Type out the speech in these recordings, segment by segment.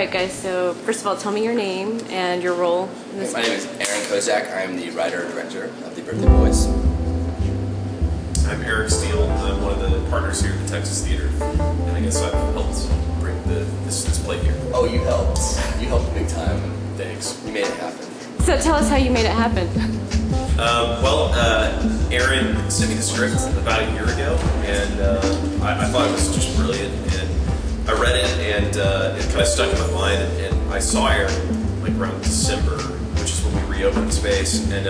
right, guys, so first of all, tell me your name and your role in this. My name is Aaron Kozak. I'm the writer-director of The Birthday Boys. I'm Eric Steele. I'm one of the partners here at the Texas Theater, and I guess I've helped bring this play here. Oh, you helped. You helped big time. Thanks. You made it happen. So tell us how you made it happen. Aaron sent me the script about a year ago, and I thought it was just brilliant, and I read it, and it kind of stuck in my mind, and I saw Aaron like around December, which is when we reopened the space, and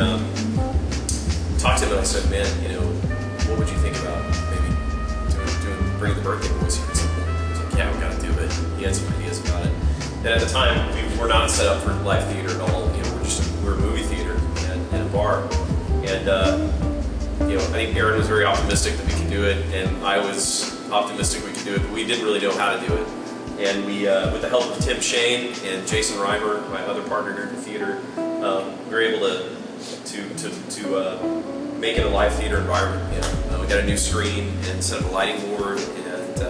talked to him, and I said, man, you know, what would you think about maybe bringing the Birthday Boys here at some point? He was like, yeah, we got to do it. He had some ideas about it, and at the time, we were not set up for live theater at all. You know, we're a movie theater and a bar. And you know, I think Aaron was very optimistic that we could do it, and I was optimistic we could do it, but we didn't really know how to do it. And we, with the help of Tim Shane and Jason Reimer, my other partner here at the theater, we were able to make it a live theater environment. You know, we got a new screen and set up a lighting board, and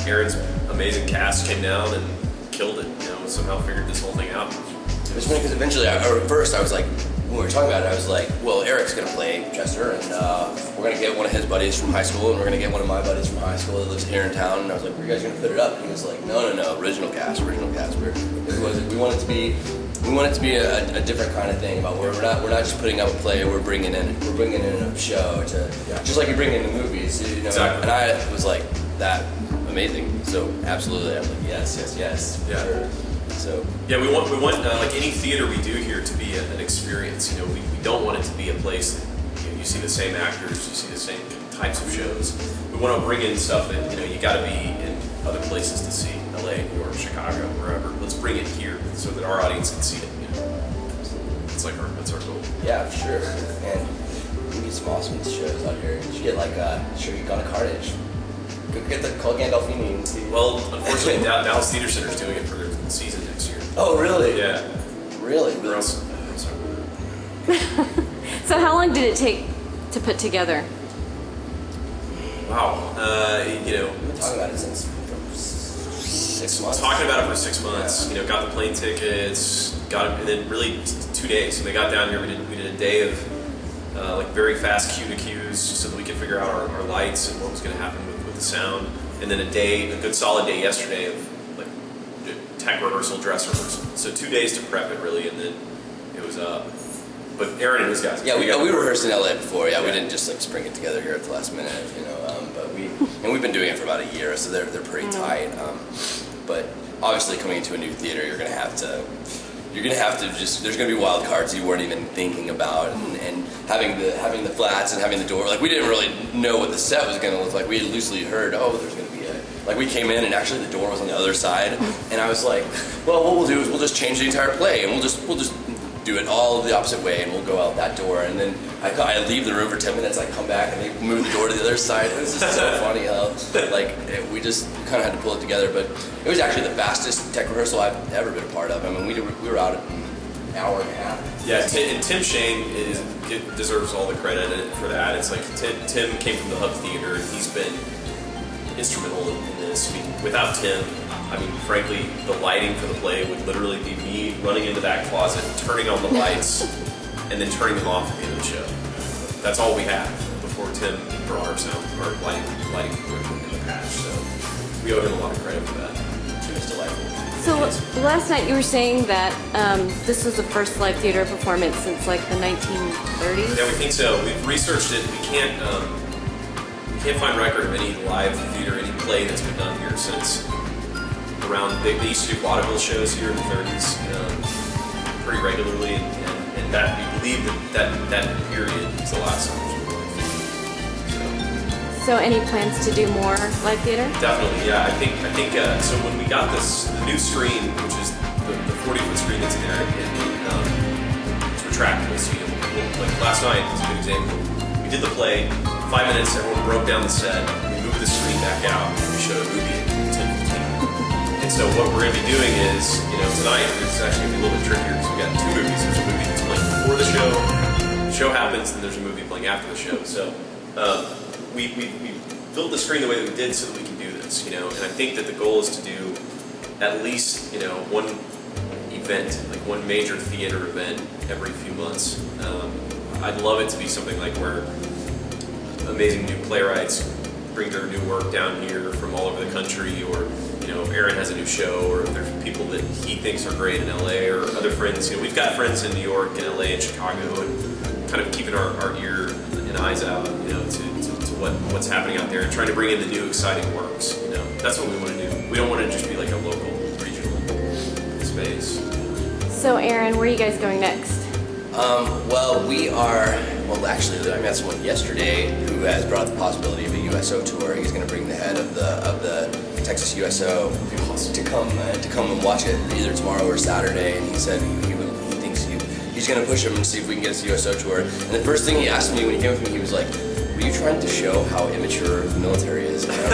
Aaron's amazing cast came down and killed it. You know, somehow figured this whole thing out. It was funny because eventually, at first, I was like, when we were talking about it, I was like, well, Eric's going to play Chester, and we're going to get one of his buddies from high school, and we're going to get one of my buddies from high school that lives here in town. And I was like, were you guys going to put it up? And he was like, no, original cast. We want it to be a different kind of thing. About where we're not just putting up a play. We're bringing in a show to just like you bring in the movies. You know? Exactly. And I was like, that amazing. So absolutely, I'm like, yes, yeah. Sure. So yeah, we want like any theater we do here to be an experience. You know, we don't want it to be a place that you see the same actors, you see the same types of shows. We want to bring in stuff that you got to be in other places to see, LA, New York, Chicago, wherever. Let's bring it here so that our audience can see it. You know, that's our goal. Yeah, for sure. And we get some awesome shows out here. You should get like Gone to Carnage. Go get the Call Gandolfini and see. Well, unfortunately, Dallas Theater Center is doing it for their season next year. Oh, really? Yeah. Really? So how long did it take to put together? Wow. We've been talking about it since 6 months. Talking about it for 6 months. Yeah. You know, got the plane tickets, got it, and then really 2 days. So they got down here. We did a day of like very fast cue to cues, so that we could figure out our lights and what was going to happen with the sound. And then a good solid day yesterday of like tech rehearsal, dress rehearsal. So 2 days to prep it really, and then it was but Aaron and his guys. Yeah, we rehearsed in LA before. Yeah, we didn't just like spring it together here at the last minute, but we've been doing it for about a year, so they're pretty tight. But obviously, coming into a new theater, you're gonna have to just. There's gonna be wild cards you weren't even thinking about, and having the flats and having the door. Like we didn't really know what the set was gonna look like. We had loosely heard, there's gonna be we came in and actually the door was on the other side, and I was like, well, what we'll do is we'll just change the entire play, and we'll just do it all the opposite way, and we'll go out that door. And then I leave the room for 10 minutes, I come back, and they move the door to the other side. It was just so funny how, we just kind of had to pull it together. But it was actually the fastest tech rehearsal I've ever been a part of. I mean, we were out in an hour and a half. Yeah, and Tim Shane deserves all the credit for that. It's like Tim came from the Hub Theater, and he's been instrumental in this. I mean, without Tim, frankly, the lighting for the play would literally be me running into that closet, turning on the lights, and then turning them off at the end of the show. That's all we had before Tim brought our lighting in the patch. So we owe him a lot of credit for that. It was delightful. So last night you were saying that this was the first live theater performance since like the 1930s? Yeah, we think so. We've researched it. We can't find record of any live theater, any play that's been done here since around. They used to do vaudeville shows here in the 30s pretty regularly, and that we believe that period is the last time. So any plans to do more live theater? Definitely, yeah. I think so. When we got the new screen, which is the 40-foot screen that's in there, it's retractable. So like last night is a good example. We did the play. 5 minutes, everyone broke down the set. We moved the screen back out, and we showed a movie at 10:15. And so what we're going to be doing is, tonight it's actually going to be a little bit trickier because we got 2 movies. There's a movie that's playing before the show happens, and there's a movie playing after the show. So we built the screen the way that we did so that we can do this, And I think that the goal is to do at least, you know, one event, like one major theater event every few months. I'd love it to be something like where amazing new playwrights bring their new work down here from all over the country, or you know, Aaron has a new show, or there's people that he thinks are great in LA, or other friends. You know, we've got friends in New York and LA and Chicago, and kind of keeping our ear and eyes out, you know, to what's happening out there, and trying to bring in the new exciting works. You know, that's what we want to do. We don't want to just be like a local, regional space. So Aaron, where are you guys going next? Well, we are. Well, actually, I met someone yesterday who has brought up the possibility of a USO tour. He's going to bring the head of the Texas USO to come and watch it either tomorrow or Saturday. And he said he thinks he's going to push him and see if we can get us a USO tour. And the first thing he asked me when he came with me, he was like, "Were you trying to show how immature the military is?" And I was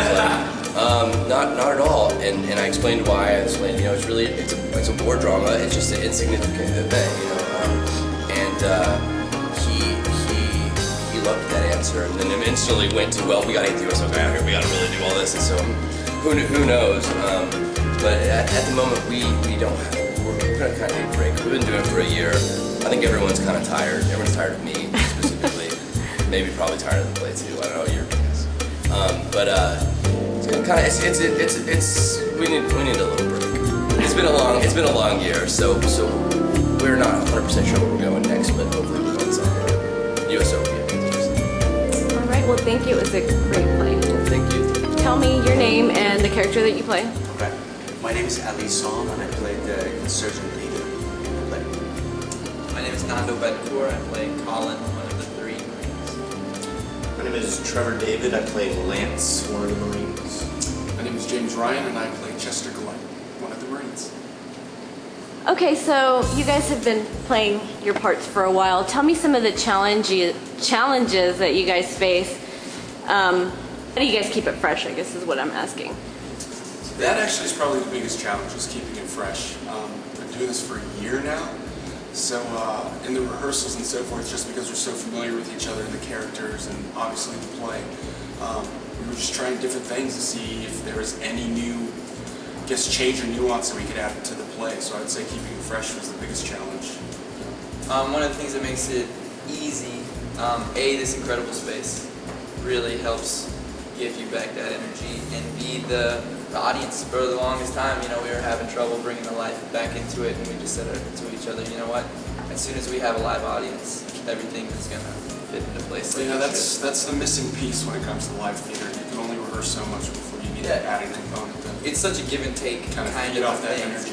like, not at all. And I explained why. I explained, you know, it's a war drama. It's just an insignificant event, you know. He loved that answer, and then instantly went to, well, we got to get the USO guy out here. We got to really do all this. And so, who knows? But at the moment, we're going to kind of take a break. We've been doing it for a year. I think everyone's kind of tired. Everyone's tired of me specifically. Maybe probably tired of the play too. I don't know your guess. But it's kind of we need a little break. It's been a long year. So we're not 100% sure where we're going next, but hopefully we're going somewhere. USO will be interesting. All right. Well, thank you. It was a great play. Well, thank you. Tell me your name and the character that you play. Okay. My name is Ali Saam, and I played the insurgent leader in the play. My name is Nando Betancur. I play Colin, one of the 3 Marines. My name is Trevor David. I play Lance, one of the Marines. My name is James Ryen, and I play Chester Gillette, one of the Marines. Okay, so you guys have been playing your parts for a while. Tell me some of the challenges that you guys face. How do you guys keep it fresh, I guess is what I'm asking. That actually is probably the biggest challenge, is keeping it fresh. Been doing this for a year now, so in the rehearsals and so forth, just because we're so familiar with each other and the characters and obviously the play, we were just trying different things to see if there was any new, I guess, change or nuance that we could add to the play. So I'd say keeping it fresh was the biggest challenge. One of the things that makes it easy, this incredible space really helps give you back that energy, and B, the audience. For the longest time, you know, we were having trouble bringing the life back into it, and we just said to each other, you know what, as soon as we have a live audience, everything is going to fit into place. You know, that's the missing piece when it comes to live theater. You can only rehearse so much before you need that added component. It's such a give and take kind of off that thing. energy.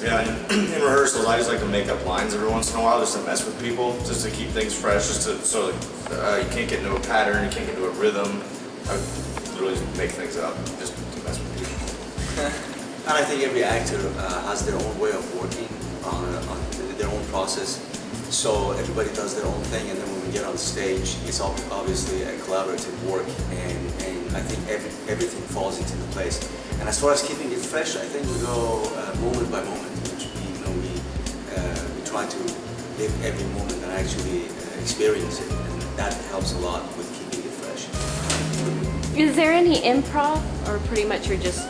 Yeah, in rehearsals, I just like to make up lines every once in a while, just to mess with people, just to keep things fresh, just to so you can't get into a pattern, you can't get into a rhythm. I literally just make things up just to mess with people. And I think every actor has their own way of working on their own process. So everybody does their own thing, and then when we get on stage, it's obviously a collaborative work, and I think everything falls into the place. And as far as keeping it fresh, I think we go moment by moment, which we try to live every moment and actually experience it, and that helps a lot with keeping it fresh. Is there any improv, or pretty much you're just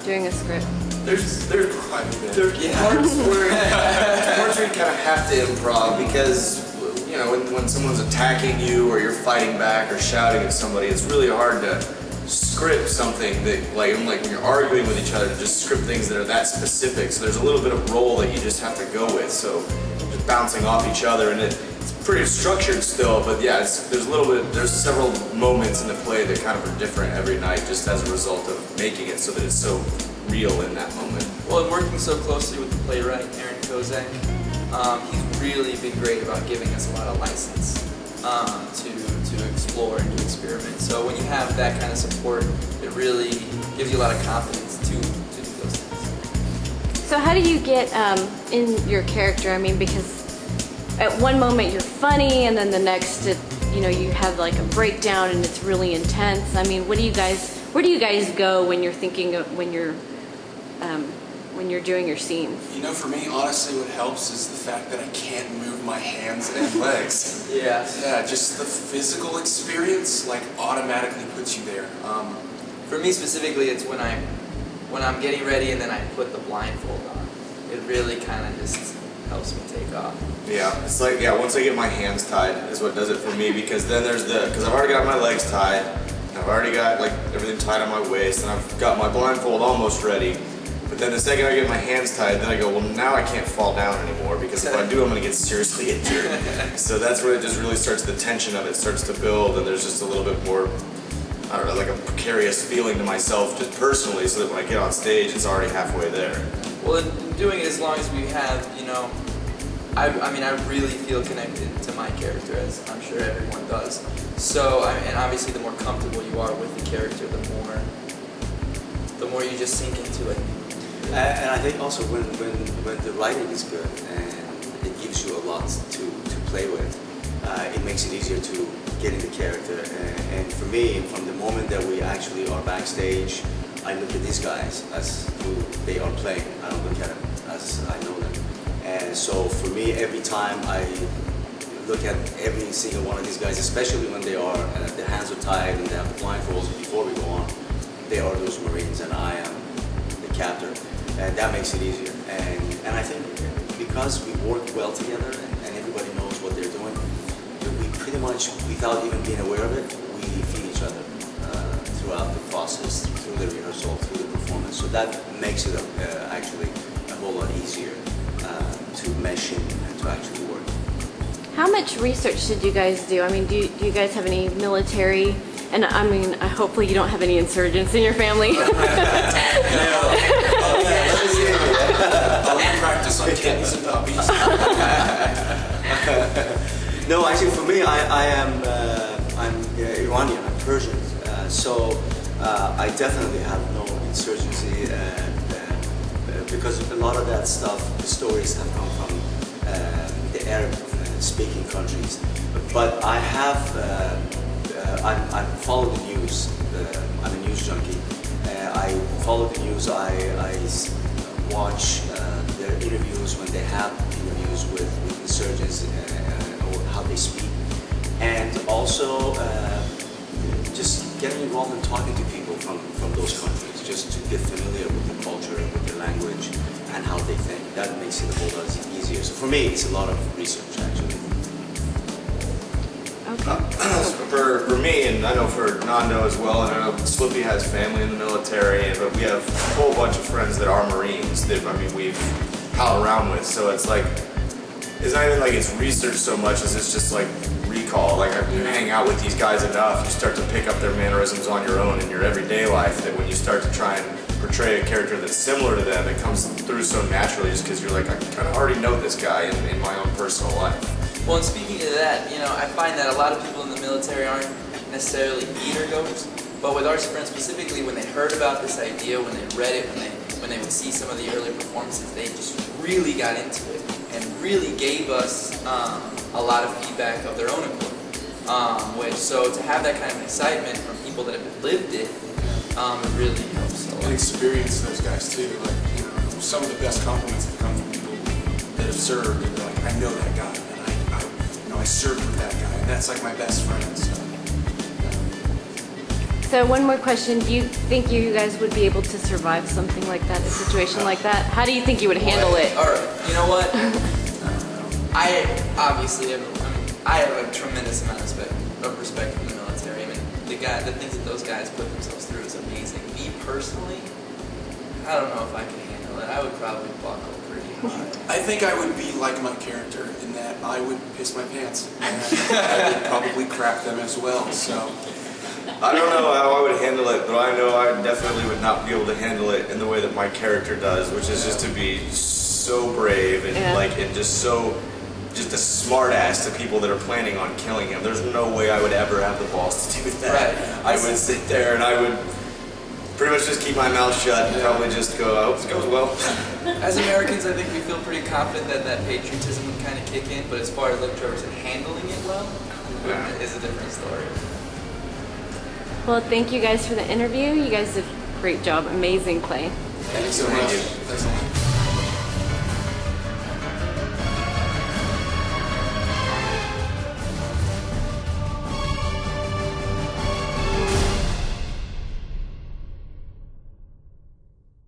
doing a script? There's quite a bit. There's parts where you kind of have to improv, because you know when someone's attacking you or you're fighting back or shouting at somebody, it's really hard to script something that like when you're arguing with each other, to just script things that are that specific. So there's a little bit of role that you just have to go with. So just bouncing off each other, and it's pretty structured still, but yeah, there's several moments in the play that kind of are different every night, just as a result of making it so that it's so real in that moment. Well, and working so closely with the playwright, Aaron Kozak, he's really been great about giving us a lot of license to explore and to experiment. So when you have that kind of support, it really gives you a lot of confidence to do those things. So how do you get in your character? I mean, because at one moment you're funny, and then the next, you have like a breakdown and it's really intense. I mean, where do you guys go when you're thinking of when you're doing your scenes? You know, for me, honestly, what helps is the fact that I can't move my hands and legs. Yeah. Yeah, just the physical experience, like, automatically puts you there. For me specifically, it's when when I'm getting ready and then I put the blindfold on, it really kind of just helps me take off. Yeah, it's like, yeah, once I get my hands tied is what does it for me, because then there's because I've already got my legs tied, and I've already got like everything tied on my waist, and I've got my blindfold almost ready. But then the second I get my hands tied, then I go, well, now I can't fall down anymore, because if I do, I'm going to get seriously injured. So that's where it just really starts, the tension of it starts to build, and there's just a little bit more, I don't know, like a precarious feeling to myself just personally, so that when I get on stage, it's already halfway there. Well, in doing it as long as we have, you know, I mean, I really feel connected to my character, as I'm sure everyone does. So, and obviously the more comfortable you are with the character, the more you just sink into it. And I think also when the writing is good and it gives you a lot to play with, it makes it easier to get in the character. And for me, from the moment that we actually are backstage, I look at these guys as who they are playing. I don't look at them as I know them. And so for me, every time I look at every single one of these guys, especially when they are, their hands are tied and they have the blindfolds before we go on, they are those Marines and I am the captain. And that makes it easier. And I think because we work well together and everybody knows what they're doing, we pretty much, without even being aware of it, we feed each other throughout the process, through the rehearsal, through the performance. So that makes it actually a whole lot easier to mesh in and to actually work. How much research did you guys do? I mean, do you guys have any military? And I mean, hopefully you don't have any insurgents in your family. I'll practice on kittens and puppies. No, actually, for me, I'm Iranian. I'm Persian. So I definitely have no insurgency because a lot of that stuff, the stories have come from the Arab-speaking countries. But I have. I follow the news. I'm a news junkie. I follow the news. I watch their interviews when they have interviews with insurgents or how they speak, and also just getting involved in talking to people from those countries, just to get familiar with the culture, with the language, and how they think. That makes it a whole lot easier. So for me, it's a lot of research actually. For me, and I know for Nando as well, and I know Slippy has family in the military, but we have a whole bunch of friends that are Marines that, I mean, we've pal around with, so it's like, it's not even like it's research so much as it's just like recall. Like, you hang out with these guys enough, you start to pick up their mannerisms on your own in your everyday life, that when you start to try and portray a character that's similar to them, it comes through so naturally just because you're like, I kind of already know this guy in my own personal life. Well, and speaking of that, you know, I find that a lot of people in the military aren't necessarily theater-goers, but with our friends specifically, when they heard about this idea, when they read it, when they would see some of the earlier performances, they just really got into it and really gave us a lot of feedback of their own input. So to have that kind of excitement from people that have lived it, it really helps a lot. And experience those guys too. Like, you know, some of the best compliments have come from people that have served, and they're like, I know that guy. I served with that guy, and that's like my best friend. So one more question. Do you think you guys would be able to survive something like that, a situation like that? How do you think you would handle it? All right, you know what? I obviously I have a tremendous amount of respect for the military. I mean, the things that those guys put themselves through is amazing. Me personally, I don't know if I can handle it. I would probably buckle pretty hard. I think I would be like my character in that I would piss my pants, and I would probably crap them as well. So I don't know how I would handle it, but I know I definitely would not be able to handle it in the way that my character does, which is just to be so brave and and just a smart ass to people that are planning on killing him. There's no way I would ever have the balls to do that. Right. I would sit there and I would pretty much just keep my mouth shut and probably just go, I hope this goes well. As Americans, I think we feel pretty confident that patriotism would kind of kick in, but as far as like Trevor said, handling it well is a different story. Well, thank you guys for the interview. You guys did a great job. Amazing play. thanks so much. Thanks a lot.